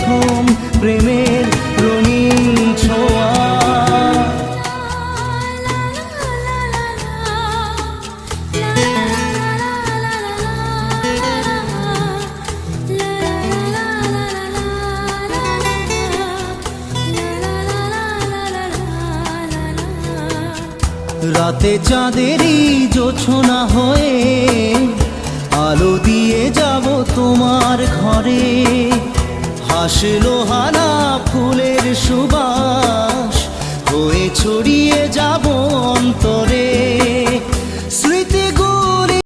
প্রথম প্রেমের রঙিন ছোঁয়া। রাতে চাঁদেরই জোছনা হয়ে আলো দিয়ে যাব তোমার ঘরে। হাসলো